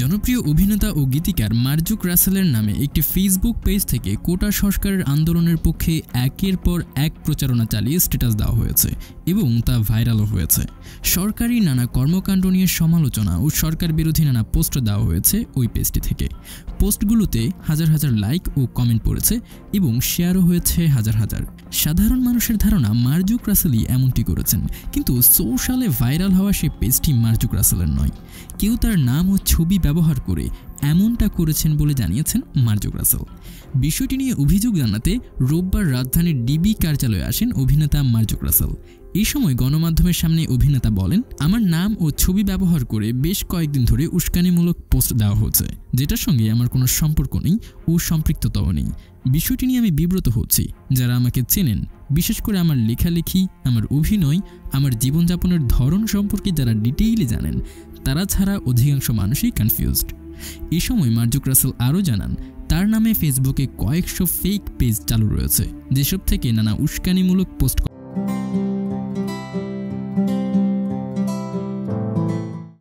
জনপ্রিয় অভিনেতা ও গীতিকার মার্জুক রাসেলের নামে একটি ফেসবুক পেজ থেকে কোটা সংস্কারের আন্দোলনের পক্ষে একের পর এক প্রচারণা চালিয়ে স্ট্যাটাস দেওয়া হয়েছে এবং তা ভাইরালও হয়েছে। সরকারি নানা কর্মকাণ্ড নিয়ে সমালোচনা ও সরকার বিরোধী নানা পোস্ট দেওয়া হয়েছে ওই পেজটি থেকে। পোস্টগুলোতে হাজার হাজার লাইক ও কমেন্ট পড়েছে এবং শেয়ারও হয়েছে হাজার হাজার। সাধারণ মানুষের ধারণা মার্জুক রাসেলই এমনটি করেছেন, কিন্তু সোশ্যালে ভাইরাল হওয়া সেই পেজটি মার্জুক রাসেলের নয়। কেউ তার নাম ও ছবি ব্যবহার করে এমনটা করেছেন বলে জানিয়েছেন মার্জুক রাসেল। বিষয়টি নিয়ে অভিযোগ জানাতে রোববার রাজধানীর ডিবি কার্যালয়ে আসেন অভিনেতা মার্জুক রাসেল। এই সময় গণমাধ্যমের সামনে অভিনেতা বলেন, আমার নাম ও ছবি ব্যবহার করে বেশ কয়েকদিন ধরে উস্কানিমূলক পোস্ট দেওয়া হচ্ছে, যেটার সঙ্গে আমার কোনো সম্পর্ক নেই ও সম্পৃক্ততাও নেই। বিষয়টি নিয়ে আমি বিব্রত হচ্ছি। যারা আমাকে চেনেন, বিশেষ করে আমার লেখালেখি, আমার অভিনয়, আমার জীবনযাপনের ধরন সম্পর্কে যারা ডিটেইলে জানেন, তারা ছাড়া অধিকাংশ মানুষই কনফিউজড। এই সময় মার্জুক রাসেল আরও জানান, তার নামে ফেসবুকে কয়েকশো ফেক পেজ চালু রয়েছে, যেসব থেকে নানা উস্কানিমূলক পোস্ট